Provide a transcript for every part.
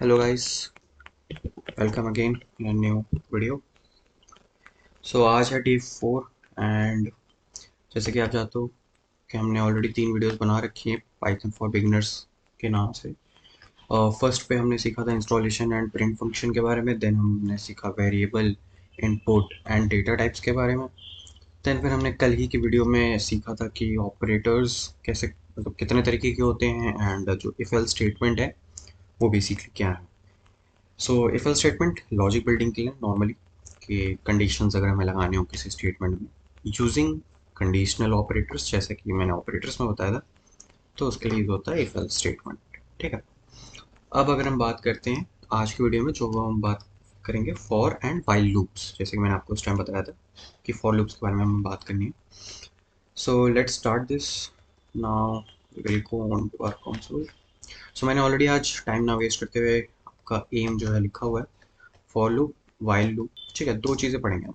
Hello guys, welcome again in new video. So आज है day 4 and जैसे कि आप जानते हो कि हमने ऑलरेडी 3 वीडियोस बना रखी हैं पाइथन फॉर बिगिनर्स के नाम से। फर्स्ट पे हमने सीखा था इंस्टॉलेशन एंड प्रिंट फंक्शन के बारे में, देन हमने सीखा variable, input and data types के बारे में। देन फिर हमने कल ही की वीडियो में सीखा था कि ऑपरेटर्स कैसे, मतलब कितने तरीके के होते हैं, एंड जो इफ एल्स स्टेटमेंट है वो बेसिकली क्या है। So if else statement logic building के लिए नॉर्मली कि कंडीशंस अगर हमें लगाने हो किसी स्टेटमेंट में यूजिंग कंडीशनल ऑपरेटर्स, जैसे कि मैंने ऑपरेटर्स में बताया था, तो उसके लिए यूज होता है इफ एल्स स्टेटमेंट। ठीक है। अब अगर हम बात करते हैं आज की वीडियो में, जो हम बात करेंगे फॉर एंड वाइल लूप्स, जैसे कि मैंने आपको उस टाइम बताया था कि फॉर लूप्स के बारे में हमें बात करनी है। So let's start this now. Will go on to our console. So मैंने ऑलरेडी आज टाइम ना वेस्ट करते हुए आपका एम जो है लिखा हुआ है, फॉर लूप, वाइल लूप। ठीक है, दो चीज़ें पढ़ेंगे हम।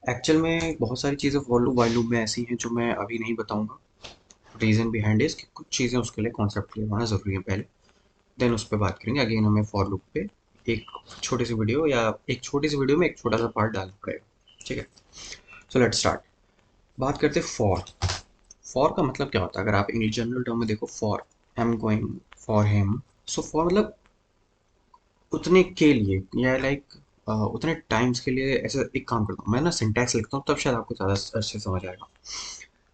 एक्चुअल में बहुत सारी चीज़ें फॉर लूप वाइल लूप में ऐसी हैं जो मैं अभी नहीं बताऊंगा। रीज़न बिहाइंड इज कि कुछ चीज़ें उसके लिए कॉन्सेप्ट क्लियर होना ज़रूरी है पहले, देन उस पर बात करेंगे। अगेन हमें फॉर लूप पे एक छोटी सी वीडियो, या एक छोटी सी वीडियो में एक छोटा सा पार्ट डालना पड़ेगा। ठीक है। So let's start. बात करते हैं फॉर। फॉर का मतलब क्या होता है, अगर आप इंग्लिश जनरल टर्म में देखो, for I am going for him. So for मतलब उतने के लिए, या लाइक उतने टाइम्स के लिए। ऐसा एक काम करता हूँ मैं ना, सिंटैक्स लिखता हूँ, तब शायद आपको ज़्यादा अच्छे समझ आएगा।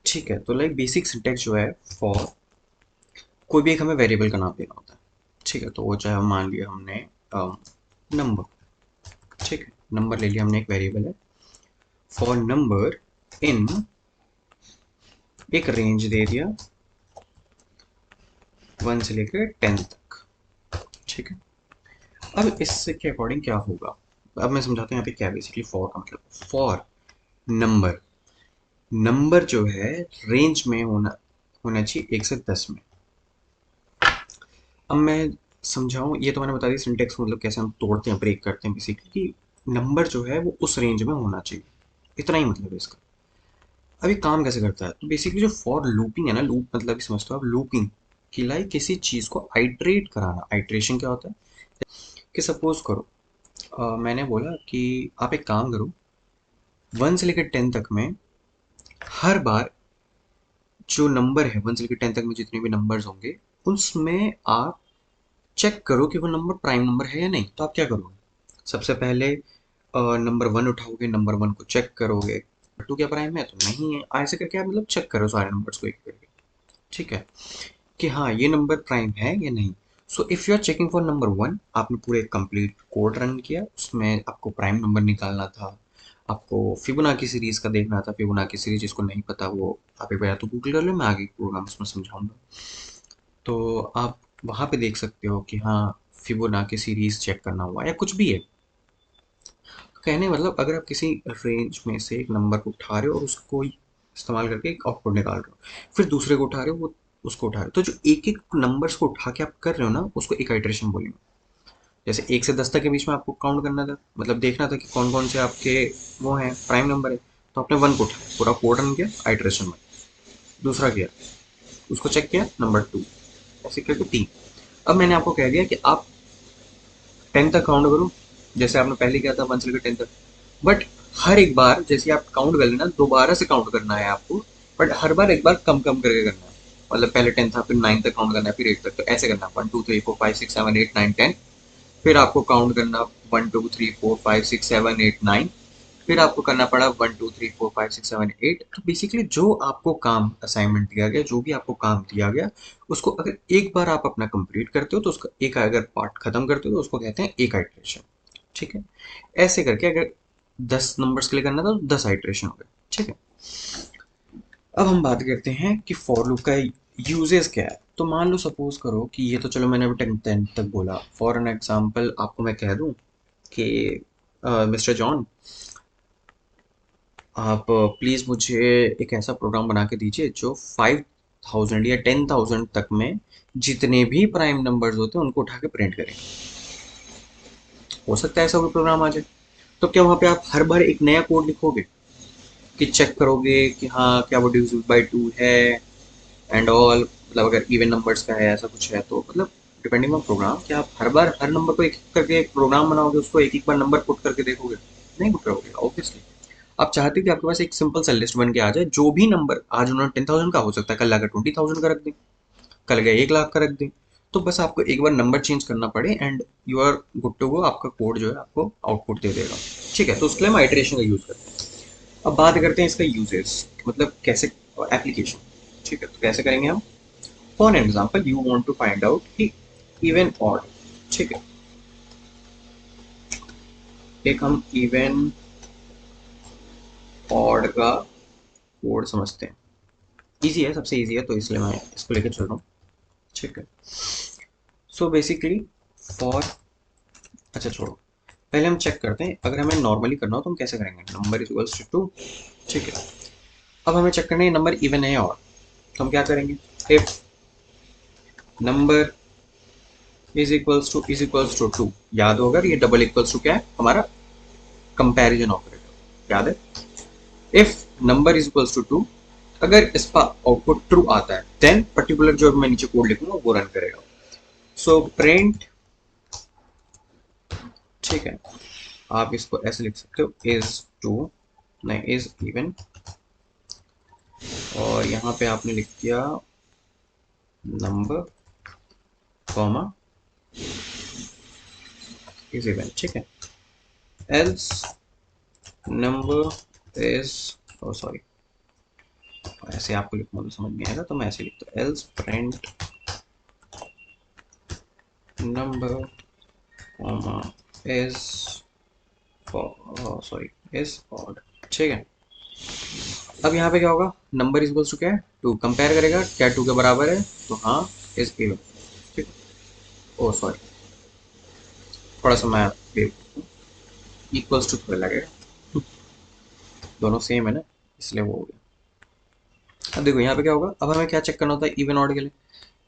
ठीक है, तो लाइक बेसिक सिंटैक्स जो है फॉर, कोई भी एक हमें वेरिएबल का नाम देना होता है। ठीक है, तो वो चाहे मान लिया हमने नंबर। ठीक है, नंबर ले लिया हमने, एक वेरिएबल है। फॉर नंबर इन एक रेंज दे दिया 1 से लेकर 10 तक। ठीक है। अब इससे के अकॉर्डिंग क्या होगा, अब मैं समझाता हूँ यहाँ पे क्या बेसिकली फॉर का मतलब। फॉर नंबर, नंबर जो है रेंज में होना होना चाहिए 1 से 10 में। अब मैं समझाऊं, ये तो मैंने बता दी सिंटेक्स, मतलब कैसे हम तोड़ते हैं, ब्रेक करते हैं बेसिकली, कि नंबर जो है वो उस रेंज में होना चाहिए, इतना ही मतलब है इसका। अब ये काम कैसे करता है, तो बेसिकली जो फॉर लूपिंग है ना, लूप मतलब समझते हो आप लूपिंग, कि लाइक किसी चीज को आइट्रेट कराना। आइट्रेशन क्या होता है कि सपोज करो मैंने बोला कि आप एक काम करो, 1 से लेकर 10 तक में हर बार जो नंबर है 1 से लेकर 10 तक में जितने भी नंबर्स होंगे, उसमें आप चेक करो कि वो नंबर प्राइम नंबर है या नहीं। तो आप क्या करोगे, सबसे पहले नंबर 1 उठाओगे, नंबर 1 को चेक करोगे, 2 क्या प्राइम है तो नहीं है, ऐसे करके आप मतलब चेक करो सारे नंबर्स को एक करके। ठीक है, कि हाँ ये नंबर प्राइम है या नहीं। So if you are checking for number 1, आपने पूरे कंप्लीट कोड रन किया, उसमें आपको प्राइम नंबर निकालना था, आपको फिबोनाची सीरीज का देखना था। फिबोनाची सीरीज जिसको नहीं पता वो आप एक बार तो गूगल कर लो, मैं आगे प्रोग्राम उसमें समझाऊंगा। तो आप वहाँ पे देख सकते हो कि हाँ फिबोनाची सीरीज चेक करना हुआ या कुछ भी है। कहने मतलब अगर आप किसी रेंज में से एक नंबर को उठा रहे हो और उसको इस्तेमाल करके एक आउटपुट निकाल रहे हो, फिर दूसरे को उठा रहे हो, वो उसको उठा रहे हो, तो जो एक एक नंबर्स को उठा के आप कर रहे हो ना, उसको एक आइट्रेशन बोलेंगे। जैसे 1 से 10 तक के बीच में आपको काउंट करना था, मतलब देखना था कि कौन कौन से आपके वो हैं प्राइम नंबर है, तो आपने 1 को उठाया, पूरा कोड रन किया आइट्रेशन में। दूसरा किया, उसको चेक किया, नंबर 2, ऐसे करके 3। अब मैंने आपको कह दिया कि आप 10 तक काउंट करो, जैसे आपने पहले किया था 1 से लेकर 10 तक। बट हर एक बार जैसे आप काउंट कर लेना, दोबारा से काउंट करना है आपको, बट हर बार एक बार कम कम करके करना है। मतलब पहले 10 था, फिर 9 तक काउंट करना है, फिर 8 तक, तो ऐसे करना है 1 2 3 4 5 6 7 8 9 10। फिर आपको काउंट करना 1 2 3 4 5 6 7 8 9। फिर आपको करना पड़ा 1 2 3 4 5 6 7 8। तो बेसिकली जो आपको काम असाइनमेंट दिया गया, जो भी आपको काम दिया गया, उसको अगर एक बार आप अपना कंप्लीट करते हो तो उसका एक अगर पार्ट खत्म करते हो तो उसको कहते हैं एक आइट्रेशन। ठीक है, ऐसे करके अगर 10 नंबर्स के लिए करना था तो 10 आइट्रेशन हो गए। ठीक है। अब हम बात करते हैं कि फॉर लूप का यूजेस क्या है। तो मान लो सपोज करो कि ये तो चलो मैंने अभी 10 तक बोला। फॉर एन एग्जांपल आपको मैं कह दूं कि मिस्टर जॉन, आप प्लीज़ मुझे एक ऐसा प्रोग्राम बना के दीजिए जो 5000 या 10,000 तक में जितने भी प्राइम नंबर्स होते हैं उनको उठा के प्रिंट करें। हो सकता है ऐसा कोई प्रोग्राम आ जाए। तो क्या वहाँ पे आप हर बार एक नया कोड लिखोगे कि चेक करोगे कि हाँ क्या वो डिविजिबल बाय 2 है एंड ऑल, मतलब अगर इवन नंबर्स का है ऐसा कुछ है तो मतलब डिपेंडिंग ऑन प्रोग्राम, कि आप हर बार हर नंबर को एक एक करके एक प्रोग्राम बनाओगे, उसको एक एक बार नंबर पुट करके देखोगे, नहीं पुट करोगे ऑब्वियसली। आप चाहते हो कि आपके पास एक सिंपल सा लिस्ट बन के आ जाए, जो भी नंबर आज उन्होंने 10,000 का हो सकता है, कल आकर 20,000 का रख दें, कल गए 1 लाख का रख दें। तो बस आपको एक बार नंबर चेंज करना पड़े and you are good to go, आपका कोड जो है आपको आउटपुट दे देगा। ठीक है, तो उसके लिए हम आइटरेशन का यूज़ करते हैं। अब बात करते हैं इसका यूजेस, मतलब कैसे एप्लीकेशन। ठीक है, तो कैसे करेंगे हम। For example you want to find out कि इवन ऑड। ठीक है, एक हम इवन ऑड का कोड समझते हैं। इजी है, सबसे इजी है, तो इसलिए मैं इसको लेकर चल रहा हूँ। ठीक है, सो बेसिकली फॉर, अच्छा छोड़ो, पहले हम चेक करते हैं अगर हमें नॉर्मली करना हो तो हम कैसे करेंगे। Number is equals to 2। ठीक है, अब हमें चेक करना है नंबर इवन है और, तो हम क्या करेंगे, if number is equals to 2, याद होगा ये डबल इक्वल्स टू क्या है हमारा, कंपैरिजन ऑपरेटर, याद है। If number is equals to 2, अगर इसका आउटपुट ट्रू आता है देन पर्टिकुलर जो मैं नीचे कोड लिखूंगा वो रन करेगा। सो प्रिंट, ठीक है, आप इसको ऐसे लिख सकते हो, इज टू, नहीं इज इवन, और यहाँ पे आपने लिख दिया नंबर कॉमा इज इवन। ठीक है, else number is, oh sorry, ऐसे आपको लिखना तो समझ नहीं आएगा, तो मैं ऐसे लिखता हूँ, else print number comma is, sorry is odd. ठीक है, अब यहाँ पे क्या होगा, नंबर इज इक्वल्स टू क्या है, 2, कंपेयर करेगा क्या 2 के बराबर है, तो हाँ इज इवन। ठीक, ओ सॉरी, थोड़ा सा मैं इक्वल्स टू थोड़ा लगेगा, दोनों सेम है ना, इसलिए वो हो गया। अब देखो यहाँ पे क्या होगा, अब हमें क्या चेक करना होता है इवन ऑड के लिए,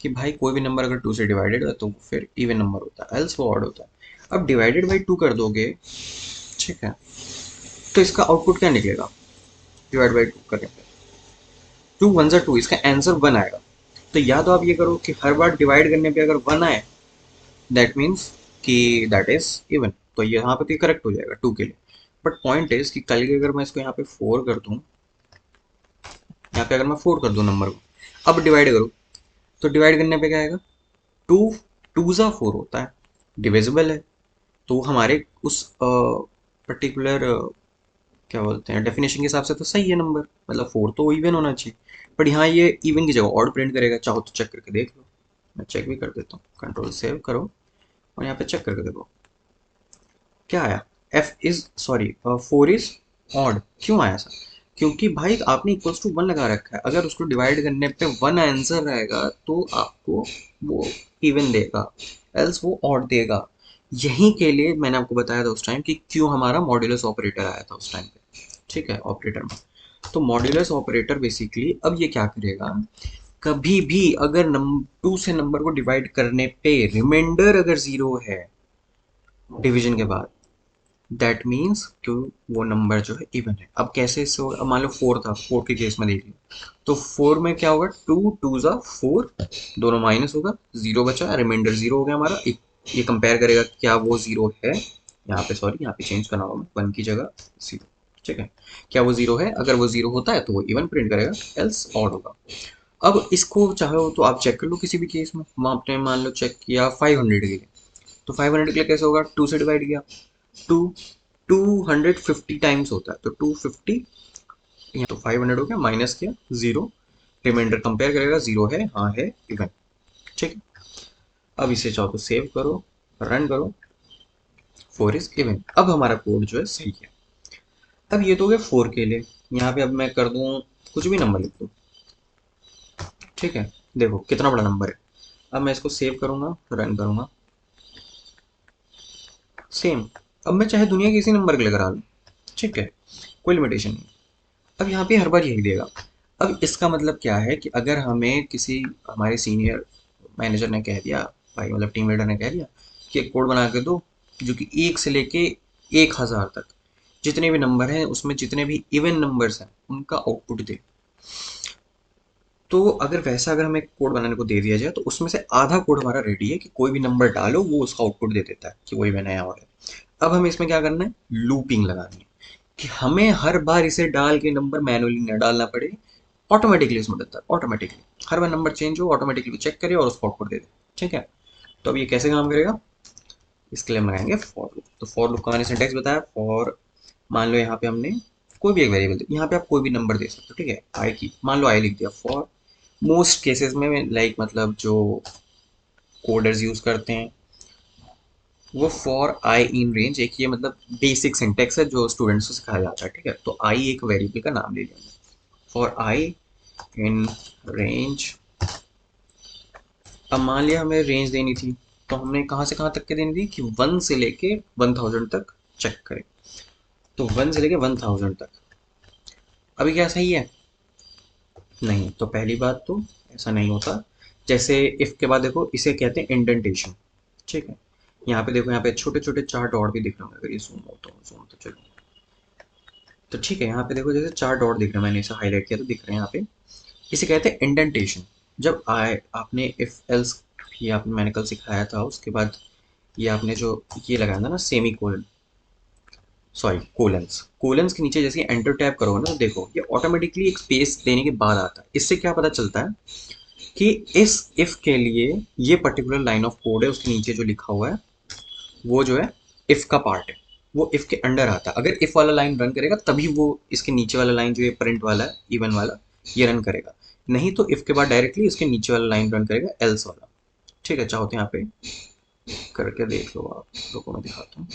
कि भाई कोई भी नंबर अगर 2 से डिवाइडेड है तो फिर इवन नंबर होता है, एल्स वो ऑड होता है। अब डिवाइडेड बाई 2 कर दोगे, ठीक है, तो इसका आउटपुट क्या निकलेगा, डिवाइड बाई 2 करेंगे, 2 वन ज़ा 2, इसका आंसर 1 आएगा। तो या तो आप ये करो कि हर बार डिवाइड करने पे अगर 1 आए दैट मीन्स कि दैट इज इवन, तो ये यहाँ पे तो करेक्ट हो जाएगा 2 के लिए। बट पॉइंट इज कि कल के अगर मैं इसको यहाँ पे 4 कर दूँ, यहाँ पे अगर मैं 4 कर दूँ नंबर को, अब डिवाइड करूँ, तो डिवाइड करने पे क्या आएगा, 2 2 ज़ा 4 होता है, डिविजिबल है, तो हमारे उस पर्टिकुलर क्या बोलते हैं डेफिनेशन के हिसाब से तो सही है नंबर, मतलब 4 तो इवन होना चाहिए। बट यहाँ ये इवन की जगह ऑड प्रिंट करेगा, चाहो तो चेक करके देख लो, मैं चेक भी कर देता हूँ, कंट्रोल सेव करो और यहाँ पे चेक करके देखो क्या आया, F is sorry 4 is odd. क्यों आया सर, क्योंकि भाई आपने इक्वल्स टू 1 लगा रखा है, अगर उसको डिवाइड करने पे 1 आंसर रहेगा तो आपको वो इवन देगा, एल्स वो ऑड देगा। यहीं के लिए मैंने आपको बताया था उस टाइम कि क्यों हमारा मॉड्यूलस ऑपरेटर आया था उस टाइम पे। ठीक है, ऑपरेटर में, तो मॉड्यूलस ऑपरेटर बेसिकली अब ये क्या करेगा, कभी भी अगर 2 से नंबर को डिवाइड करने पे रिमाइंडर अगर 0 है डिवीजन के बाद, दैट मीन्स कि वो नंबर जो है इवन है। अब कैसे इससे होगा, अब मान लो 4 था, 4 के केस में देखिए, तो 4 में क्या होगा, 2 2 ज़ा 4, दोनों माइनस होगा, 0 बचा, रिमाइंडर 0 हो गया हमारा। ये कंपेयर करेगा क्या वो 0 है, यहाँ पे सॉरी यहाँ पे चेंज करना होगा 1 की जगह 0। ठीक है, क्या वो 0 है, अगर वो 0 होता है तो वो इवन प्रिंट करेगा, एल्स ऑड होगा। अब इसको चाहो तो आप चेक कर लो किसी भी केस में, वहाँ आपने मान लो चेक किया 500 के लिए, तो 500 के लिए कैसे होगा, 2 से डिवाइड किया, 2 250 टाइम्स होता है, तो 250, यहाँ तो 500 हो गया, माइनस किया 0, रिमाइंडर कंपेयर करेगा 0 है, हाँ है इवन। ठीक है, अब इसे चाहो तो सेव करो, रन करो, 4 इज इवन। अब हमारा कोड जो है सही है। अब ये तो हो गया 4 के लिए, यहाँ पे अब मैं कर दूँ कुछ भी नंबर लिख दूँ, ठीक है, देखो कितना बड़ा नंबर है। अब मैं इसको सेव करूंगा, रन करूंगा, सेम, अब मैं चाहे दुनिया के किसी नंबर के लिए करा लूँ, ठीक है, कोई लिमिटेशन नहीं। अब यहाँ पे हर बार यही देगा। अब इसका मतलब क्या है कि अगर हमें किसी हमारे सीनियर मैनेजर ने कह दिया, भाई मतलब टीम लीडर ने कह दिया कि एक कोड बना के दो जो कि 1 से लेके 1000 तक जितने भी नंबर हैं उसमें जितने भी इवन नंबर्स हैं उनका आउटपुट दे, तो अगर वैसा अगर हमें कोड बनाने को दे दिया जाए तो उसमें से आधा कोड हमारा रेडी है कि कोई भी नंबर डालो वो उसका आउटपुट दे देता है कि वही मैंने आया है। अब हमें इसमें क्या करना है, लूपिंग लगानी है कि हमें हर बार इसे डाल के नंबर मैनुअली न डालना पड़े, ऑटोमेटिकली इसमें देता है, ऑटोमेटिकली हर बार नंबर चेंज हो ऑटोमेटिकली चेक करे और उसको आउटपुट दे दे। ठीक है, तो अब ये कैसे काम करेगा, इसके लिए हम लगाएंगे फॉर लूप। तो फॉर लूप का मैंने सिंटेक्स बताया, फॉर मान लो यहाँ पे हमने कोई भी एक वेरिएबल, यहाँ पे आप कोई भी नंबर दे सकते हो। ठीक है, आई की मान लो आई लिख दिया। फॉर मोस्ट केसेस में लाइक मतलब जो कोडर्स यूज करते हैं वो फॉर आई इन रेंज, एक ये मतलब बेसिक सिंटेक्स है जो स्टूडेंट्स को सिखाया जाता है। ठीक है, तो आई एक वेरिएबल का नाम ले लिया हमने, फॉर आई इन रेंज। अब मान लिया हमें रेंज देनी थी, तो हमने कहाँ से कहाँ तक के देनी थी कि 1 से लेके 1000 तक चेक करें। तो 1 से लेके 1000 तक। अभी क्या सही है, नहीं। तो पहली बात तो ऐसा नहीं होता। जैसे इफ के बाद देखो इसे कहते हैं इंडेंटेशन। ठीक है, यहाँ पे देखो, यहाँ पे छोटे छोटे 4 डॉट भी दिख रहे होंगे, अगर ये जूम होता हूँ, जूम तो चलो। तो ठीक है, यहाँ पे देखो जैसे 4 डॉट दिख रहे हैं, मैंने इसे हाईलाइट किया तो दिख रहे हैं यहाँ पे। इसे कहते हैं इंडेंटेशन। जब आए आपने इफ एल्स, ये आपने मैंने कल सिखाया था, उसके बाद ये आपने जो ये लगाया था ना सेमी कोलन, सॉरी कोलेंस, कोलेंस के नीचे जैसे एंटर टैप करोगे ना तो देखो ये ऑटोमेटिकली एक स्पेस देने के बाद आता है। इससे क्या पता चलता है कि इस इफ के लिए ये पर्टिकुलर लाइन ऑफ कोड है, उसके नीचे जो लिखा हुआ है वो जो है इफ का पार्ट है, वो इफ के अंडर आता है। अगर इफ वाला लाइन रन करेगा तभी वो इसके नीचे वाला लाइन जो ये प्रिंट वाला है इवन वाला ये रन करेगा, नहीं तो इफ के बाद डायरेक्टली इसके नीचे वाला लाइन रन करेगा एल्स वाला। ठीक है, चाहो तो यहाँ पे करके देख लो आप, रुको मैं दिखाता हूँ।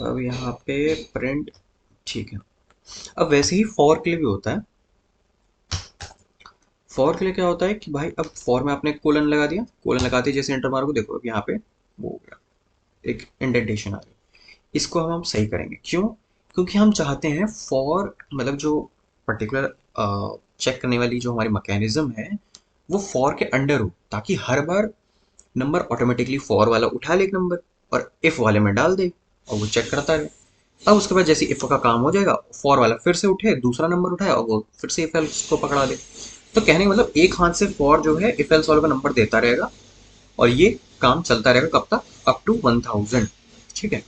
अब यहाँ पे प्रिंट, ठीक है। अब वैसे ही फॉर के लिए भी होता है। फॉर के लिए क्या होता है कि भाई अब फॉर में आपने कोलन लगा दिया, कोलन लगाते ही जैसे एंटर मारोगे देखो अब यहाँ पे वो हो गया, एक इंडेंटेशन आ गई। इसको हम सही करेंगे, क्यों, क्योंकि हम चाहते हैं फॉर मतलब जो पर्टिकुलर चेक करने वाली जो हमारी मैकेनिज्म है वो फॉर के अंडर हो, ताकि हर बार नंबर ऑटोमेटिकली फॉर वाला उठा ले एक नंबर और इफ वाले में डाल दे और वो चेक करता रहे। अब उसके बाद जैसे इफ का काम हो जाएगा फॉर वाला फिर से उठे दूसरा नंबर उठाए और वो फिर से इफ एल्स को पकड़ा दे। तो कहने का मतलब एक हाथ से फॉर जो है इफ एल्स वालों का नंबर देता रहेगा और ये काम चलता रहेगा कब तक, अप टू 1000। ठीक है,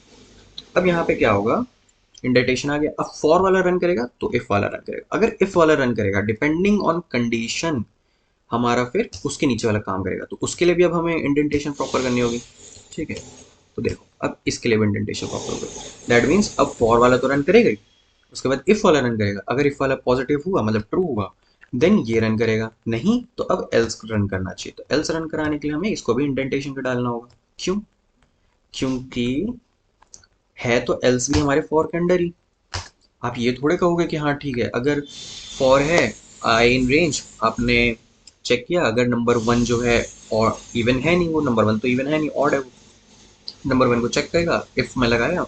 अब यहाँ पे क्या होगा, इंडेंटेशन आ गया। अब फॉर वाला रन करेगा तो इफ वाला रन करेगा, अगर इफ वाला रन करेगा डिपेंडिंग ऑन कंडीशन हमारा फिर उसके नीचे वाला काम करेगा, तो उसके लिए भी अब हमें इंडेंटेशन प्रॉपर करनी होगी। ठीक है, तो देखो अब इसके लिए भी इंडेंटेशन प्रॉपर होगी। दैट मीन्स अब फॉर वाला तो रन करेगा ही, उसके बाद इफ वाला रन करेगा, अगर इफ वाला पॉजिटिव हुआ मतलब ट्रू हुआ देन ये रन करेगा, नहीं तो अब एल्स रन करना चाहिए। तो एल्स रन कराने के लिए हमें इसको भी इंडेंटेशन का डालना होगा। क्यों, क्योंकि है तो एल्स भी हमारे फॉर के अंडर ही। आप ये थोड़े कहोगे कि हाँ ठीक है, अगर फॉर है आई इन रेंज, आपने चेक किया अगर नंबर 1 जो है और इवन है नहीं, वो नंबर 1 तो इवन है नहीं, ऑड है वो, नंबर 1 को चेक करेगा, इफ में लगाया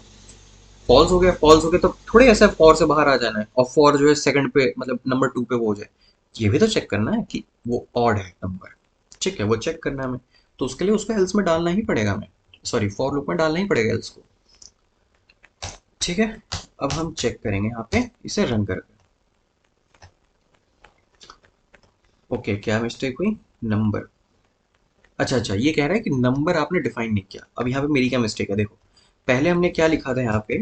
फॉल्स हो गया, फॉल्स हो गया तो थोड़े ऐसा फॉर से बाहर आ जाना है और फॉर जो है सेकंड पे मतलब नंबर 2 पे वो हो जाए, ये भी तो चेक करना है कि वो ऑड है नंबर। ठीक है, वो चेक करना है हमें, तो उसके लिए उसको एल्स में डालना ही पड़ेगा हमें, सॉरी फॉर लूप में डालना ही पड़ेगा एल्स को। ठीक है, अब हम चेक करेंगे यहाँ पे इसे रन करके। ओके, क्या मिस्टेक हुई, नंबर, अच्छा अच्छा ये कह रहा है कि नंबर आपने डिफाइन नहीं किया। अब यहाँ पे मेरी क्या मिस्टेक है, देखो पहले हमने क्या लिखा था यहाँ पे,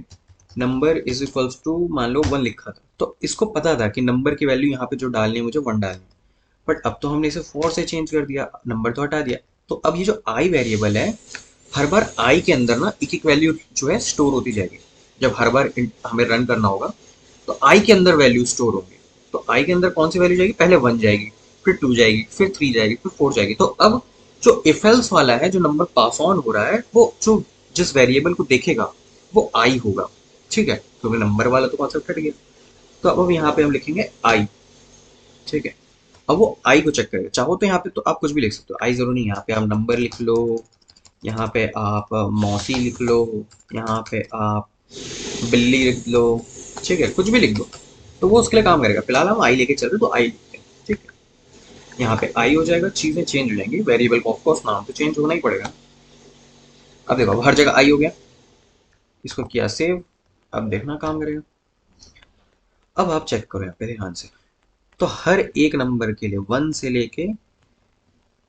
नंबर इज इक्वल्स टू मान लो 1 लिखा था, तो इसको पता था कि नंबर की वैल्यू यहाँ पे जो डालनी है मुझे 1 डालनी है। बट अब तो हमने इसे 4 से चेंज कर दिया, नंबर तो हटा दिया। तो अब ये जो आई वेरिएबल है, हर बार आई के अंदर ना एक एक वैल्यू जो है स्टोर होती जाएगी। जब हर बार हमें रन करना होगा तो आई के अंदर वैल्यू स्टोर होंगी। तो आई के अंदर कौन सी वैल्यू जाएगी, पहले 1 जाएगी, फिर 2 जाएगी, फिर 3 जाएगी, फिर 4 जाएगी। तो अब जो इफ एल्स वाला है, जो नंबर पास ऑन हो रहा है, वो जो जिस वेरिएबल को देखेगा वो आई होगा। ठीक है, क्योंकि नंबर वाला तो कॉन्सेप्ट हट गया। तो अब यहाँ पे हम लिखेंगे आई। ठीक है, अब वो आई को चेक करेगा। चाहो तो यहाँ पे तो आप कुछ भी लिख सकते हो, आई जरूर नहीं, यहाँ पे आप नंबर लिख लो, यहाँ पे आप मौसी लिख लो, यहाँ पे आप बिल्ली लिख लो, ठीक है कुछ भी लिख दो, तो वो उसके लिए काम करेगा। फिलहाल हम आई लेके चल रहे तो आई लिखते हैं। ठीक है, यहाँ पे आई हो जाएगा, चीजें चेंज हो जाएंगी, वेरिएबल को ऑफकोर्स नाम तो चेंज होना ही पड़ेगा। अब देखो अब हर जगह आई हो गया, इसको किया सेव, अब देखना काम करेगा। अब आप चेक करो यहाँ पे ध्यान से, तो हर एक नंबर के लिए 1 से लेके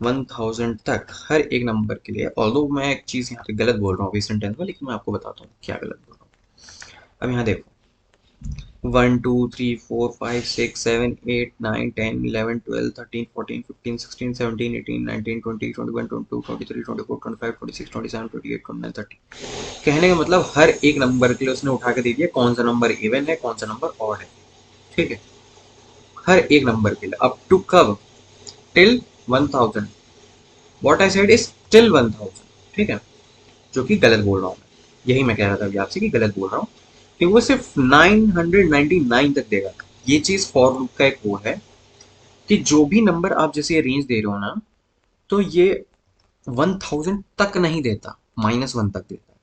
1000 तक हर एक नंबर के लिए, ऑल्दो मैं एक चीज़ यहाँ पे गलत बोल रहा हूँ अभी सेंटेंस में, लेकिन मैं आपको बताता हूँ क्या गलत बोल रहा हूँ। अब यहाँ देखो 1 2 3 4 5 6 7 8 9 10 11 12 13 14 15 16 17 18 19 20 21 22 23 24 25 26 27 28 29 30। कहने का मतलब हर एक नंबर के लिए उसने उठा के दे दिया कौन सा नंबर इवन है कौन सा नंबर ऑड है। ठीक है, हर एक नंबर के लिए अप टू कब, till 1000। What I said is till 1000। ठीक है, जो कि गलत बोल रहा हूँ मैं, यही मैं कह रहा था अभी आपसे कि गलत बोल रहा हूँ, कि वो सिर्फ 999 तक देगा। ये चीज फॉर लूप का एक वो है कि जो भी नंबर आप जैसे रेंज दे रहे हो ना, तो ये 1000 तक नहीं देता, -1 तक देता है।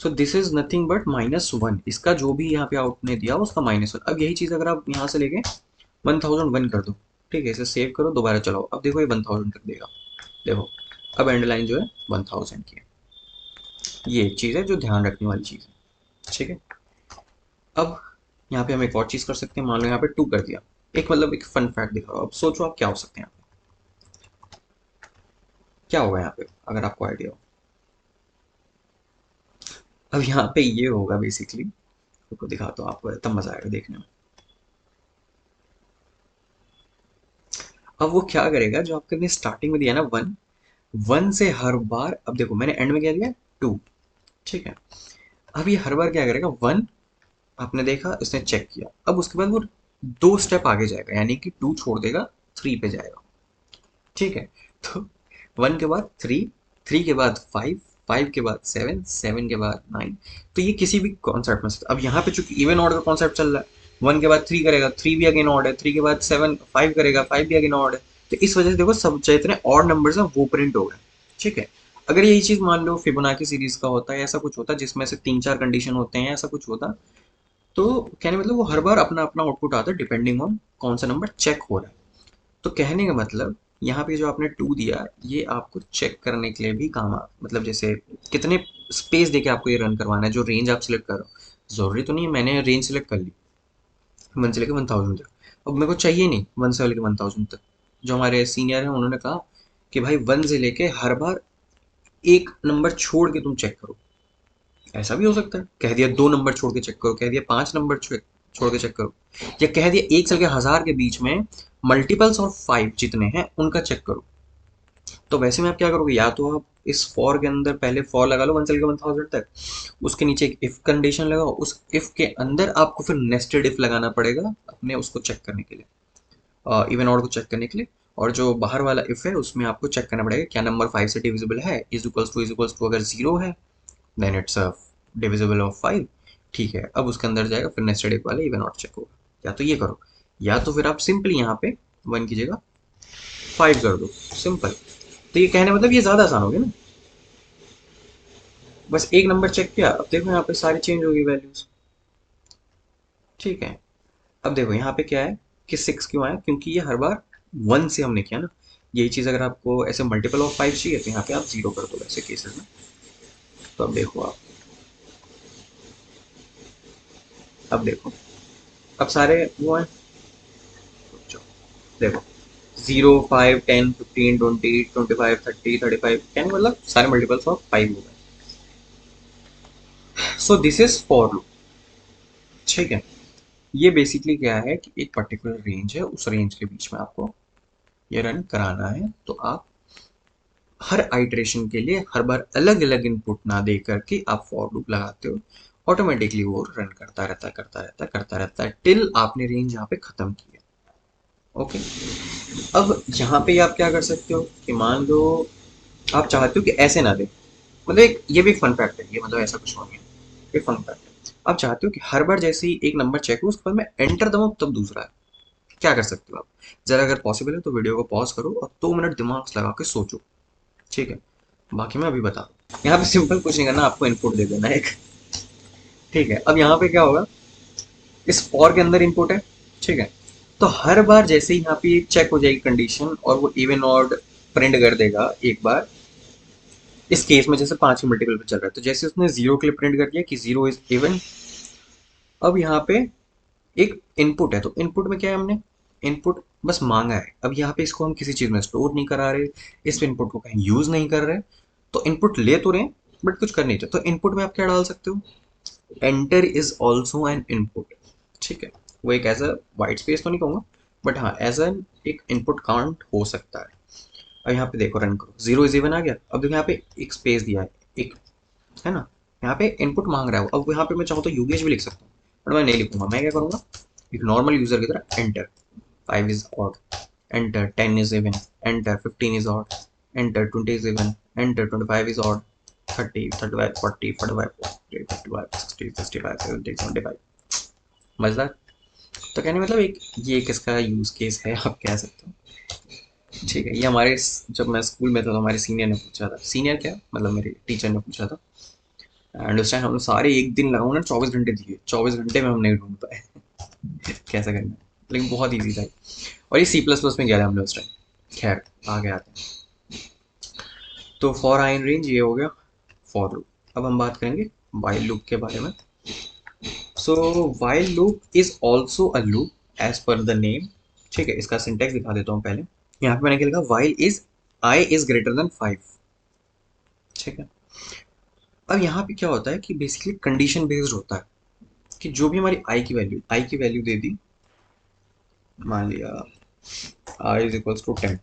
So this is nothing but -1, इसका जो भी यहाँ पे आउट ने दिया उसका -1। अब यही चीज अगर आप यहाँ से लेके 1001 कर दो, ठीक है, इसे सेव करो दोबारा चलाओ, अब देखो ये 1000 तक देगा। देखो अब एंड लाइन जो है 1000 की है। ये एक चीज है जो ध्यान रखने वाली चीज है। ठीक है, अब यहाँ पे हम एक और चीज कर सकते हैं, मान लो यहाँ पे 2 कर दिया, एक मतलब एक फन फैक्ट दिखा रहा हूं। अब सोचो आप क्या हो सकते हैं, क्या होगा यहाँ पे अगर आपको आइडिया हो। अब यहाँ पे ये होगा बेसिकली, आपको दिखाता हूँ, आपको तब मजा आएगा देखने में। अब वो क्या करेगा, जो आपने स्टार्टिंग में दिया ना 1, 1 से हर बार, अब देखो मैंने एंड में क्या दिया 2। ठीक है, अब ये हर बार क्या करेगा, 1 आपने देखा इसने चेक किया, अब उसके बाद वो 2 स्टेप आगे जाएगा, यानी कि 2 छोड़ देगा, 3 पे जाएगा। ठीक है, तो 1 के बाद 3, 3 के बाद 5, 5 के बाद 7, 7 के बाद 9। तो ये किसी भी कॉन्सेप्ट में से, अब यहाँ पे चूंकि इवन ऑर्डर का कॉन्सेप्ट चल रहा है, 1 के बाद 3 करेगा, 3 भी अगेन ऑर्ड है, 3 के बाद 7 5 करेगा, 5 भी अगेन ऑर्ड है। तो इस वजह से देखो सब जितने ऑड नंबर्स हैं वो प्रिंट हो गए। ठीक है, अगर यही चीज मान लो फिबोनाची सीरीज का होता है, ऐसा कुछ होता जिसमें से 3 4 कंडीशन होते हैं, ऐसा कुछ होता, तो कहने मतलब वो हर बार अपना अपना आउटपुट आता है डिपेंडिंग ऑन कौन सा नंबर चेक हो रहा है। तो कहने का मतलब यहाँ पे जो आपने 2 दिया, ये आपको चेक करने के लिए भी काम आ, मतलब जैसे कितने स्पेस देके आपको ये रन करवाना है, जो रेंज आप सिलेक्ट करो। जरूरी तो नहीं है मैंने रेंज सिलेक्ट कर ली 1 से लेकर 1000 तक, अब मेरे को चाहिए नहीं 1 से लेकर 1000 तक। जो हमारे सीनियर हैं उन्होंने कहा कि भाई 1 से लेके हर बार एक नंबर छोड़ के तुम चेक करो। ऐसा भी हो सकता है, कह दिया 2 नंबर छोड़ के चेक करो, कह दिया 5 नंबर छोड़ के चेक करो, या कह दिया 1 से लेकर 1000 के बीच में मल्टीपल्स ऑफ 5 जितने हैं उनका चेक करो। तो वैसे में आप क्या करोगे, या तो आप इस फॉर के अंदर पहले फॉर लगा लो 1 से लेकर 1000 तक, उसके नीचे एक इफ कंडीशन लगाओ, उस इफ के अंदर आपको फिर नेस्टेड इफ लगाना पड़ेगा अपने उसको चेक करने के लिए, इवन ऑड को चेक करने के लिए। और जो बाहर वाला इफ है उसमें आपको चेक करना पड़ेगा क्या नंबर 5 से डिविजिबल है, इज इक्वल्स टू अगर 0 है देन इट्स डिविजिबल ऑफ 5। ठीक है, अब उसके अंदर जाएगा फिर नेस्टेड इफ वाले इवन ऑड चेक होगा। या तो ये करो, या तो फिर आप सिंपली यहाँ पे 1 की जगह 5 कर दो, सिंपल। तो ये कहने मतलब ये ज्यादा आसान हो गया ना, बस एक नंबर चेक किया, अब देखो यहाँ पे सारी चेंज होगी वैल्यूज। ठीक है, अब देखो यहाँ पे क्या है कि 6 क्यों आया, क्योंकि ये हर बार 1 से हमने किया ना। यही चीज अगर आपको ऐसे मल्टीपल ऑफ 5 चाहिए तो यहाँ पे आप 0 कर दो ऐसे केसेस में। तो अब देखो आप, अब देखो अब सारे वो हैं, देखो 0 5 10 15 20 25 30 35, मतलब सारे मल्टीपल्स ऑफ 5 हो गए। So this is for loop. ठीक है, ये बेसिकली क्या है कि एक पर्टिकुलर रेंज है, उस रेंज के बीच में आपको ये रन कराना है। तो आप हर आइटरेशन के लिए हर बार अलग अलग इनपुट ना दे करके आप फॉर लूप लगाते हो, ऑटोमेटिकली वो रन करता रहता है करता रहता है करता रहता है टिल आपने रेंज यहाँ पे खत्म की है। ओके, अब यहाँ पे आप क्या कर सकते हो कि मान लो आप चाहते हो कि ऐसे ना दे, मतलब एक ये भी फन फैक्ट है, ये मतलब ऐसा कुछ नहीं है, ये फन फैक्ट है। आप चाहते हो कि हर बार जैसे ही एक नंबर चेक हो उसके बाद मैं एंटर दबाऊं तब दूसरा है, क्या कर सकते हो आप, जरा अगर पॉसिबल है तो वीडियो को पॉज करो और 2 मिनट दिमाग लगा के सोचो। ठीक है, बाकी मैं अभी बता दूँ। यहाँ पे सिंपल कुछ नहीं करना, आपको इनपुट दे देना एक। ठीक है, अब यहाँ पे क्या होगा, इस फॉर के अंदर इनपुट है। ठीक है, तो हर बार जैसे ही यहाँ पे चेक हो जाएगी कंडीशन और वो इवन ऑड प्रिंट कर देगा एक बार, इस केस में जैसे 5 के मल्टीपल पे चल रहा है, तो जैसे उसने 0 के लिए प्रिंट कर दिया कि 0 इज इवन, अब यहाँ पे एक इनपुट है, तो इनपुट में क्या है हमने इनपुट बस मांगा है, अब यहाँ पे इसको हम किसी चीज़ में स्टोर नहीं करा रहे, इस इनपुट को कहीं यूज़ नहीं कर रहे, तो इनपुट ले तो रहे हैं बट कुछ कर नहीं रहे। तो इनपुट में आप क्या डाल सकते हो, enter is also an input. ठीक है, वो एक एज अ वाइट स्पेस तो नहीं कहूँगा, बट हाँ एज एन एक इनपुट काउंट हो सकता है। अब यहाँ पे देखो, रन करो, 0 इज इवन आ गया। अब देखो यहाँ पे एक स्पेस दिया है, एक, है ना, यहाँ पे इनपुट मांग रहा है। अब यहाँ पे मैं चाहूँ तो यूगेश भी लिख सकता हूँ, बट मैं नहीं लिखूंगा। मैं क्या करूँगा, एक नॉर्मल यूजर की तरह enter, 5 is odd, enter 10 is even, enter 15 is odd, enter 20 is even, enter 25 is odd, 30, 35, 40, 45, 50, 55, 60, 65, 70, 75। मजेदार। तो कहने मतलब एक ये किसका यूज केस है आप कह सकते हो। ठीक है, ये हमारे जब मैं स्कूल में था तो हमारे सीनियर ने पूछा था, सीनियर क्या मतलब मेरे टीचर ने पूछा था, एंड उस टाइम हम सारे एक दिन लगा, उन्होंने 24 घंटे दिए, 24 घंटे में हम नहीं ढूंढ पाए कैसा करना है, लेकिन बहुत ईजी था। और ये C++ में गया था हमने उस टाइम। खैर आगे आते हैं। तो फॉर आई इन रेंज ये हो गया फॉर लूप। अब हम बात करेंगे वाइल लूप के बारे में। So while loop is also a loop as per the name. ठीक है, इसका सिंटेक्स दिखा देता हूँ पहले। यहाँ पे मैंने क्या लिखा, while is I is greater than 5। ठीक है, अब यहाँ पे क्या होता है कि बेसिकली कंडीशन बेस्ड होता है कि जो भी हमारी आई की वैल्यू दे दी, मान लिया I is equals to 10,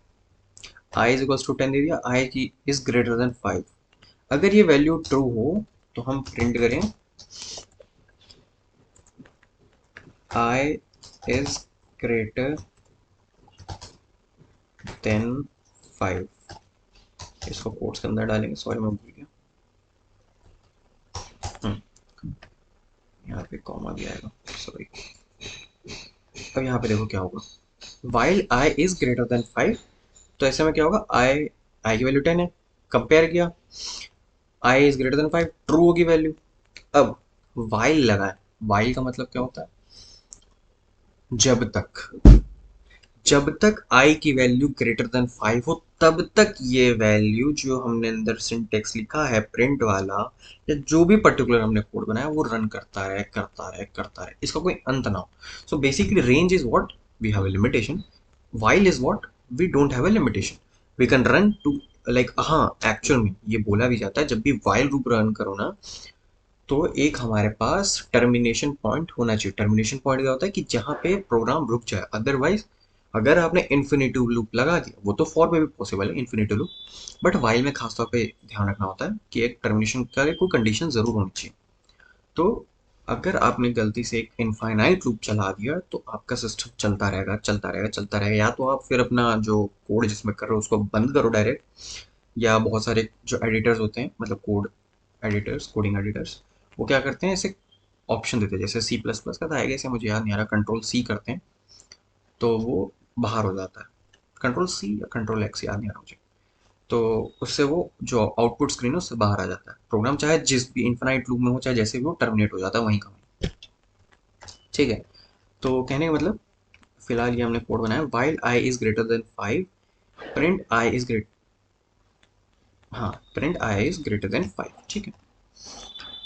I is equals to 10 दे दिया, आई की इज ग्रेटर देन 5। अगर ये वैल्यू ट्रू हो तो हम प्रिंट करें आई इज ग्रेटर देन 5। इसको कोट्स के अंदर डालेंगे, सॉरी मैं भूल गया, यहाँ पे कॉमा भी आएगा, सॉरी। अब यहाँ पे देखो क्या होगा, while I is greater than 5, तो ऐसे में क्या होगा, आई की वैल्यू 10 है, कंपेयर किया, आई इज ग्रेटर देन 5, ट्रू होगी वैल्यू। अब वाइल लगा है, वाइल का मतलब क्या होता है, जब तक, जब तक आई की वैल्यू ग्रेटर देन 5 हो तब तक ये वैल्यू जो हमने अंदर सिंटेक्स लिखा है प्रिंट वाला, या जो भी पर्टिकुलर हमने कोड बनाया वो रन करता रहे करता रहे करता रहे, इसका कोई अंत ना हो। So basically range is what we have a limitation, while is what we don't have a limitation, we can run to like, हाँ एक्चुअल में ये बोला भी जाता है जब भी वाइल लूप रन करो ना, तो एक हमारे पास टर्मिनेशन पॉइंट होना चाहिए। टर्मिनेशन पॉइंट क्या होता है कि जहाँ पे प्रोग्राम रुक जाए, अदरवाइज अगर आपने इन्फिनिटिव लूप लगा दिया, वो तो फॉर में भी पॉसिबल है इन्फिनिटिव लूप, बट वाइल में खासतौर पे ध्यान रखना होता है कि एक टर्मिनेशन का कोई कंडीशन जरूर होनी चाहिए। तो अगर आपने गलती से एक इनफाइनाइट लूप चला दिया तो आपका सिस्टम चलता रहेगा चलता रहेगा चलता रहेगा, या तो आप फिर अपना जो कोड जिसमें कर रहे हो उसको बंद करो डायरेक्ट, या बहुत सारे जो एडिटर्स होते हैं, मतलब कोड एडिटर्स, कोडिंग एडिटर्स, वो क्या करते हैं, ऐसे ऑप्शन देते हैं, जैसे C++ का था आएगा, ऐसे मुझे याद नहीं आ रहा, कंट्रोल C करते हैं तो वो बाहर हो जाता है, कंट्रोल C या कंट्रोल X याद नहीं आ रहा मुझे, तो उससे वो जो आउटपुट स्क्रीन है उससे बाहर आ जाता है, प्रोग्राम चाहे जिस भी इन्फिनाइट लूप में हो चाहे जैसे भी वो टर्मिनेट हो जाता है वहीं का वहीं। ठीक है, तो कहने का मतलब फिलहाल ये हमने कोड बनाया, while I is greater than 5, print I is great, हाँ print I is greater than 5। ठीक है,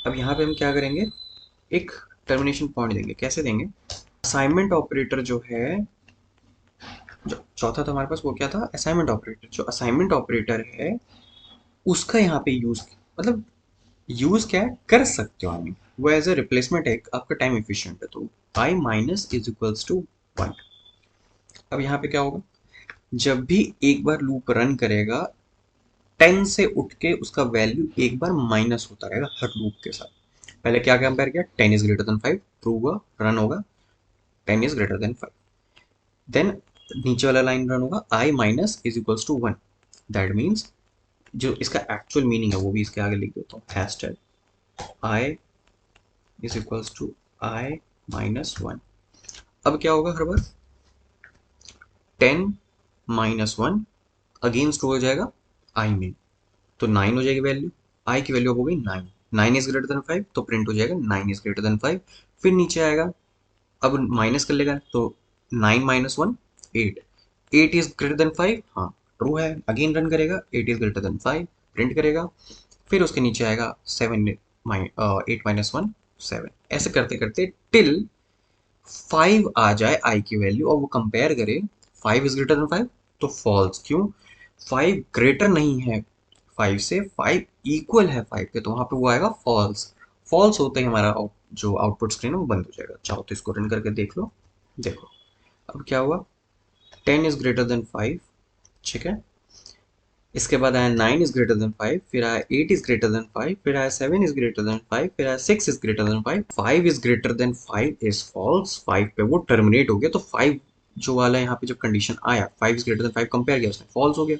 अब यहाँ पे हम क्या करेंगे, एक टर्मिनेशन पॉइंट देंगे। कैसे देंगे, असाइनमेंट ऑपरेटर जो है, जो चौथा था हमारे पास वो क्या था, असाइनमेंट ऑपरेटर। जो असाइनमेंट ऑपरेटर है उसका यहाँ पे यूज, मतलब यूज क्या है कर सकते हो, आई मीन वो एज अ रिप्लेसमेंट है, आपका टाइम एफिशिएंट है, तो आई माइनस इज इक्वल्स टू 1। अब यहाँ पे क्या होगा, जब भी एक बार लूप रन करेगा 10 से उठ के उसका वैल्यू एक बार माइनस होता रहेगा हर लूप के साथ। पहले क्या कंपेयर किया, 10 इज ग्रेटर देन 5, ट्रू हुआ, रन होगा, 10 इज ग्रेटर देन 5, देन नीचे वाला लाइन रन होगा, I minus is equals to 1। That means जो इसका एक्चुअल मीनिंग है वो भी इसके आगे लिख देता हूँ, hashtag I is equals to I minus 1। अब क्या होगा, हर बार 10 माइनस 1 अगेंस्ट हो जाएगा आई में, तो 9 हो जाएगी वैल्यू, आई की वैल्यू अब हो गई 9, 9 इज ग्रेटर देन 5 तो प्रिंट हो जाएगा 9 इज ग्रेटर देन 5। फिर नीचे आएगा, अब माइनस कर लेगा तो 9 माइनस 1 8, 8 इज ग्रेटर देन 5, हाँ ट्रू है, अगेन रन करेगा, 8 इज ग्रेटर देन 5 प्रिंट करेगा, फिर उसके नीचे आएगा 7 8 माइनस 1 7, ऐसे करते करते टिल 5 आ जाए आई की वैल्यू और वो कंपेयर करे 5 इज ग्रेटर देन 5, तो फॉल्स। क्यों? 5 ग्रेटर नहीं है 5 से, 5 इक्वल है 5 के, तो वहां पे वो आएगा फॉल्स। फॉल्स होते ही हमारा जो आउटपुट स्क्रीन है वो बंद हो जाएगा। चाहो तो इसको रन करके देख लो। देखो अब क्या हुआ, 10 इज ग्रेटर देन 5, ठीक है। इसके बाद आया 9 इज ग्रेटर देन 5, फिर आया 8 इज ग्रेटर देन 5, फिर आया 7 इज ग्रेटर देन 5, फिर आया 6 is greater than 5। 5 is greater than 5 is false. 5 पे वो टर्मिनेट हो गया, तो 5 जो वाला यहाँ पे जब कंडीशन आया 5 इज ग्रेटर देन 5 कंपेयर किया उसने, फॉल्स हो गया।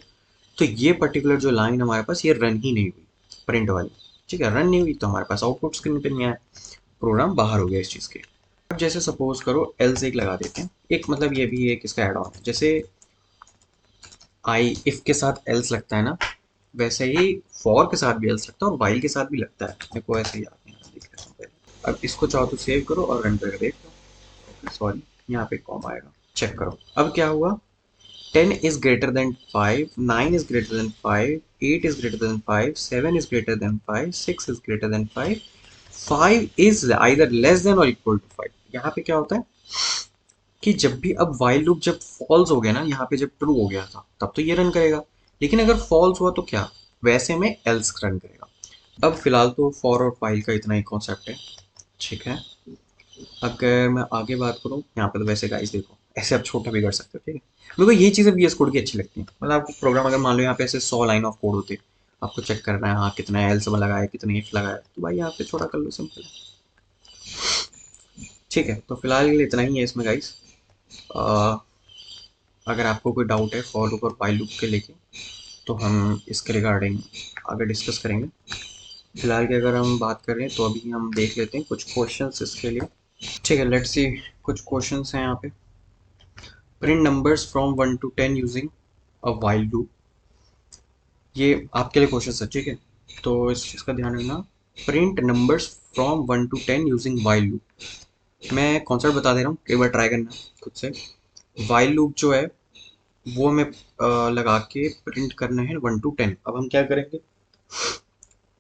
तो ये पर्टिकुलर जो लाइन हमारे पास ये रन ही नहीं हुई, प्रिंट वाली, ठीक है, रन नहीं हुई, तो हमारे पास आउटपुट स्क्रीन पे नहीं आया, प्रोग्राम बाहर हो गया इस चीज़ के। अब जैसे सपोज करो एल्स एक लगा देते हैं, एक मतलब ये भी एक इसका एड ऑन है, जैसे आई इफ के साथ एल्स लगता है ना, वैसे ही फॉर के साथ भी एल्स लगता है और वाइल के साथ भी लगता है। मेरे को ऐसे याद नहीं, देख लेता हूँ पहले। अब इसको चाहो तो सेव करो और रन करके देख लो। सॉरी, यहाँ पे कॉम आएगा, चेक करो। अब क्या हुआ, 10 is greater than 5, 9 is greater than 5, 8 is greater than 5, 7 is greater than 5, 6 is greater than 5, 5 is either less than or equal to 5। यहाँ पे क्या होता है कि जब भी अब while लूप जब फॉल्स हो गया ना, यहाँ पे जब ट्रू हो गया था तब तो ये रन करेगा, लेकिन अगर फॉल्स हुआ तो क्या, वैसे में एल्स रन करेगा। अब फिलहाल तो फॉर और while का इतना ही कॉन्सेप्ट है, ठीक है। अगर मैं आगे बात करूँ, यहाँ पे तो वैसे गाइस देखो ऐसे आप छोटा भी कर सकते हो, ठीक है। मेरे को ये चीज़ें वीएस कोड की अच्छी लगती हैं, मतलब आपको प्रोग्राम अगर मान लो यहाँ पे ऐसे 100 लाइन ऑफ कोड होते, आपको चेक करना है हाँ कितना एल्स लगा है कितने इफ लगा है, तो भाई यहाँ पे छोटा कर लो, सिंपल है, ठीक है। तो फिलहाल के लिए इतना ही है इसमें गाइस। अगर आपको कोई डाउट है फॉर लूप और व्हाइल लूप के लेके, तो हम इसके रिगार्डिंग आगे डिस्कस करेंगे। फिलहाल की अगर हम बात करें तो अभी हम देख लेते हैं कुछ क्वेश्चंस इसके लिए, ठीक है। लेट्स सी, कुछ क्वेश्चंस हैं यहाँ पे। Print numbers from 1 to 10 using a while loop. ये आपके लिए क्वेश्चन है, ठीक है, तो इस चीज़ का ध्यान रखना। Print numbers from 1 to 10 using while loop. मैं कॉन्सेप्ट बता दे रहा हूँ, एक बार ट्राई करना खुद से। व्हाइल लूप जो है वो हमें लगा के प्रिंट करना है 1 to 10। अब हम क्या करेंगे,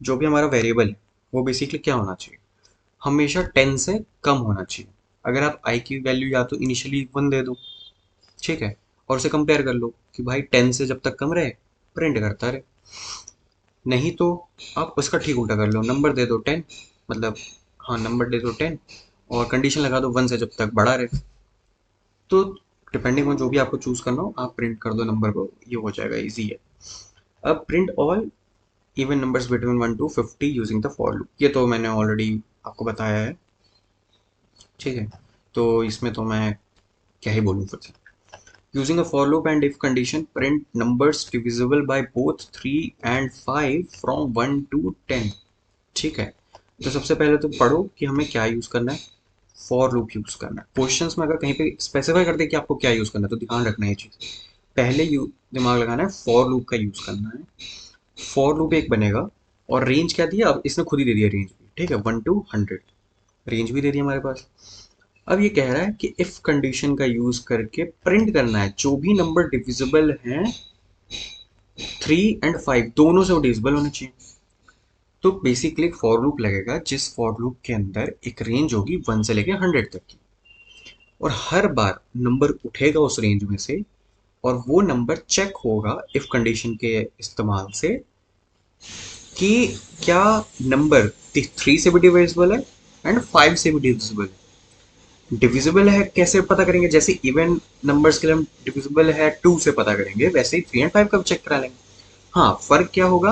जो भी हमारा वेरिएबल है वो बेसिकली क्या होना चाहिए, हमेशा 10 से कम होना चाहिए। अगर आप आई की वैल्यू या तो इनिशियली 1 दे दो, ठीक है, और उसे कंपेयर कर लो कि भाई 10 से जब तक कम रहे प्रिंट करता रहे। नहीं तो आप उसका ठीक उल्टा कर लो, नंबर दे दो 10, मतलब हाँ नंबर दे दो 10 और कंडीशन लगा दो 1 से जब तक बड़ा रहे। तो डिपेंडिंग ऑन जो भी आपको चूज करना हो आप प्रिंट कर दो नंबर को, ये हो जाएगा, इजी है। अब print all even numbers between 1 to 50 using the for loop, ये तो मैंने ऑलरेडी आपको बताया है, ठीक है। तो इसमें तो मैं क्या ही बोलूँ फिर से। Using a for loop and if condition, print numbers divisible by both 3 and 5 from 1 to 10। ठीक है, तो सबसे पहले तो पढ़ो कि हमें क्या यूज़ करना है, फॉर लूप यूज़ करना है। क्वेश्चंस में अगर कहीं पे स्पेसिफाई कर दे कि आपको क्या यूज़ करना है तो ध्यान रखना है ये चीज़, पहले यू दिमाग लगाना है फॉर लूप का यूज़ करना है। फॉर लूप एक बनेगा और रेंज क्या दिया, अब इसने खुद ही दे दिया रेंज भी, ठीक है, 1 to 100 रेंज भी दे दी हमारे पास। अब ये कह रहा है कि इफ कंडीशन का यूज करके प्रिंट करना है जो भी नंबर डिविजिबल हैं 3 and 5 दोनों से वो डिविजिबल होने चाहिए। तो बेसिकली एक फॉर लूप लगेगा जिस फॉर लूप के अंदर एक रेंज होगी 1 से लेके 100 तक की, और हर बार नंबर उठेगा उस रेंज में से और वो नंबर चेक होगा इफ कंडीशन के इस्तेमाल से कि क्या नंबर 3 से भी डिविजिबल है एंड 5 से भी डिविजिबल है। डिविजिबल है कैसे पता करेंगे, जैसे इवन नंबर्स के लिए हम डिविजिबल है 2 से पता करेंगे, वैसे ही 3 and 5 का भी चेक करा लेंगे। हाँ, फर्क क्या होगा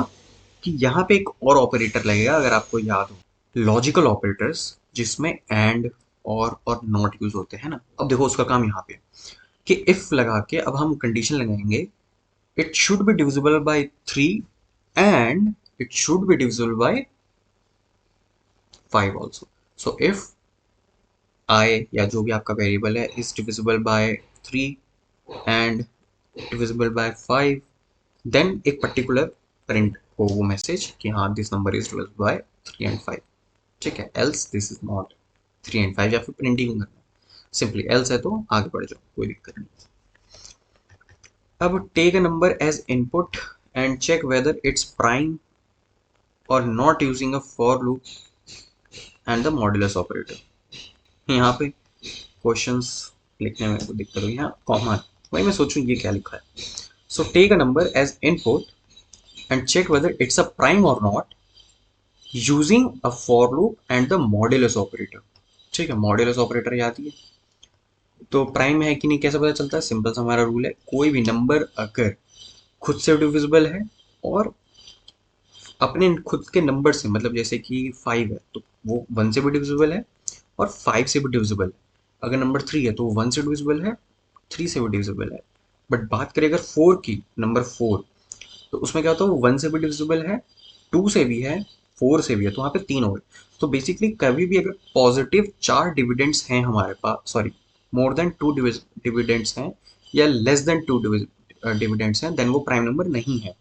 कि यहाँ पे एक और ऑपरेटर लगेगा, अगर आपको याद हो, लॉजिकल ऑपरेटर्स जिसमें एंड और नॉट यूज होते हैं ना। अब देखो उसका काम यहाँ पे कि इफ लगा के अब हम कंडीशन लगाएंगे, it should be divisible by 3 and it should be divisible by 5 also. So if I या जो भी आपका वेरिएबल है is divisible by 3 and divisible by 5, then एक पर्टिकुलर प्रिंट हो वो मैसेज कि हाँ this number is divisible by 3 and 5, ठीक है। Else this is not 3 and 5, या फिर प्रिंटिंग करना सिंपली एल्स है तो आगे बढ़ जाओ, कोई दिक्कत नहीं। अब take a number as input and check whether it's prime और not using a for loop and the modulus operator. यहाँ पे क्वेश्चंस लिखने में कोई दिक्कत हुई, हाँ कॉमन, वही मैं सोचूं ये क्या लिखा है। So take a number as input and check whether it's a prime or not using a for loop and the modulus operator। ठीक है, मॉड्यूलस ऑपरेटर याद ही है। तो प्राइम है कि नहीं कैसे पता चलता है? सिंपल सा हमारा रूल है, कोई भी नंबर अगर खुद से डिविजिबल है और अपने खुद के नंबर से, मतलब जैसे कि 5 है तो वो 1 से भी डिविजिबल है और 5 से भी डिविजिबल है। अगर नंबर 3 है तो वो 1 से डिविजिबल है, 3 से भी डिविजिबल है। बट बात करें अगर 4 की, नंबर 4, तो उसमें क्या होता है, वो 1 से भी डिविजिबल है, 2 से भी है, 4 से भी है, तो वहाँ पे 3 हो गए। तो बेसिकली कभी भी अगर पॉजिटिव 4 डिविडेंड्स हैं हमारे पास, सॉरी मोर देन 2 डिविडेंड्स हैं या लेस देन 2 डिविडेंड्स हैं, देन वो प्राइम नंबर नहीं है।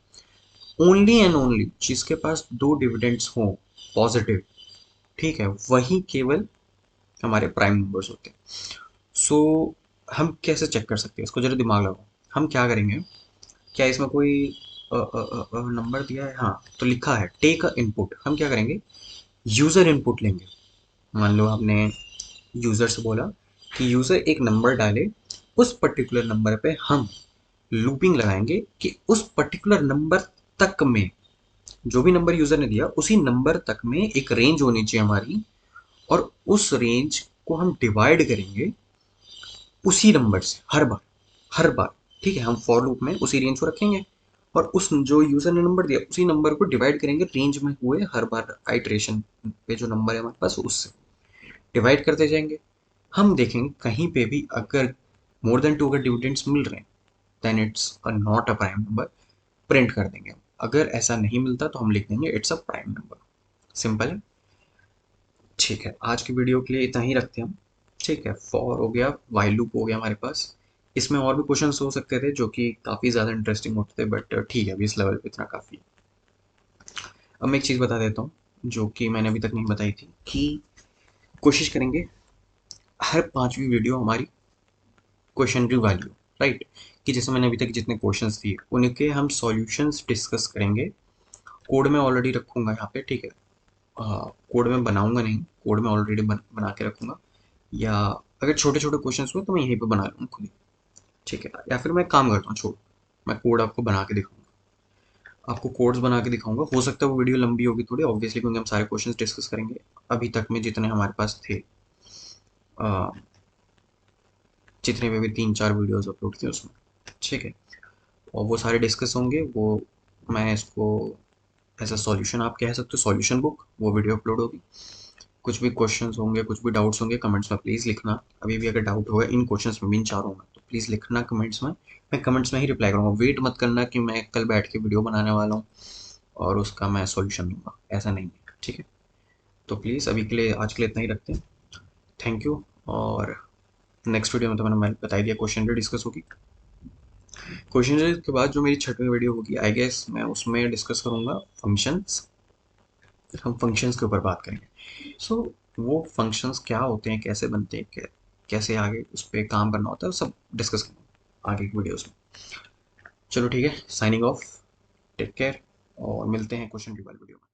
ओनली एंड ओनली जिसके पास 2 डिविडेंड्स हो पॉजिटिव, ठीक है, वही केवल हमारे प्राइम नंबर्स होते हैं। सो हम कैसे चेक कर सकते हैं इसको, जरा दिमाग लगाओ। हम क्या करेंगे, क्या इसमें कोई नंबर दिया है? हाँ, तो लिखा है टेक अ इनपुट। हम क्या करेंगे, यूज़र इनपुट लेंगे। मान लो आपने यूज़र से बोला कि यूज़र एक नंबर डाले, उस पर्टिकुलर नंबर पे हम लूपिंग लगाएंगे कि उस पर्टिकुलर नंबर तक में, जो भी नंबर यूज़र ने दिया उसी नंबर तक में एक रेंज होनी चाहिए हमारी, और उस रेंज को हम डिवाइड करेंगे उसी नंबर से हर बार। ठीक है, हम फॉर लूप में उसी रेंज को रखेंगे और उस जो यूजर ने नंबर दिया उसी नंबर को डिवाइड करेंगे रेंज में हुए हर बार आइट्रेशन पे जो नंबर है हमारे पास उससे डिवाइड करते जाएंगे। हम देखेंगे कहीं पे भी अगर मोर देन 2 अगर डिविडेंड्स मिल रहे हैं, then it's a not a prime number, print कर देंगे हम। अगर ऐसा नहीं मिलता तो हम लिख देंगे it's a prime number. Simple है। ठीक है, आज की वीडियो के लिए इतना ही रखते हैं हम। ठीक है, फॉर हो गया, वाइल लूप हो गया हमारे पास। इसमें और भी क्वेश्चंस हो सकते थे जो कि काफ़ी ज़्यादा इंटरेस्टिंग होते थे, बट ठीक है, अभी इस लेवल पे इतना काफ़ी है। अब मैं एक चीज़ बता देता हूँ जो कि मैंने अभी तक नहीं बताई थी, कि कोशिश करेंगे हर 5वीं वीडियो हमारी क्वेश्चन की वैल्यू, राइट, कि जैसे मैंने अभी तक जितने क्वेश्चंस दिए उनके हम सॉल्यूशंस डिस्कस करेंगे। कोड में ऑलरेडी रखूँगा यहाँ पे, ठीक है। कोड में बनाऊंगा नहीं, कोड में ऑलरेडी बना के रखूँगा, या अगर छोटे छोटे क्वेश्चन हुए तो मैं यहीं पे बना लूँगा खुद ही। ठीक है, या फिर मैं काम करता हूँ, छोड़, मैं कोड आपको बना के दिखाऊंगा, आपको कोड्स बना के दिखाऊंगा। हो सकता है वो वीडियो लंबी होगी थोड़ी, ऑब्वियसली, क्योंकि हम सारे क्वेश्चंस डिस्कस करेंगे अभी तक में जितने हमारे पास थे, अ, जितने में भी 3-4 वीडियोस अपलोड किए उसमें। ठीक है, और वो सारे डिस्कस होंगे। वो मैं इसको एज अ सॉल्यूशन आप कह सकते हो, सॉल्यूशन बुक, वो वीडियो अपलोड होगी। कुछ भी क्वेश्चंस होंगे, कुछ भी डाउट्स होंगे, कमेंट्स में प्लीज़ लिखना। अभी भी अगर डाउट होगा इन क्वेश्चंस में भी, इन चारों में, तो प्लीज़ लिखना कमेंट्स में। मैं कमेंट्स में ही रिप्लाई करूँगा। वेट मत करना कि मैं कल बैठ के वीडियो बनाने वाला हूँ और उसका मैं सॉल्यूशन दूंगा, ऐसा नहीं है। ठीक है, तो प्लीज़ अभी के लिए, आज के लिए इतना ही रखते हैं। Thank you. और नेक्स्ट वीडियो में तो मैंने बता दिया, क्वेश्चन डिस्कस होगी। क्वेश्चन के बाद जो मेरी 6वीं वीडियो होगी, आई गेस मैं उसमें डिस्कस करूँगा फंक्शंस। हम फंक्शंस के ऊपर बात करेंगे। सो वो फंक्शंस क्या होते हैं, कैसे बनते हैं, कैसे आगे उस पर काम करना होता है, वो सब डिस्कस करेंगे आगे की वीडियोस में। चलो ठीक है, साइनिंग ऑफ, टेक केयर, और मिलते हैं क्वेश्चन की वाली वीडियो में।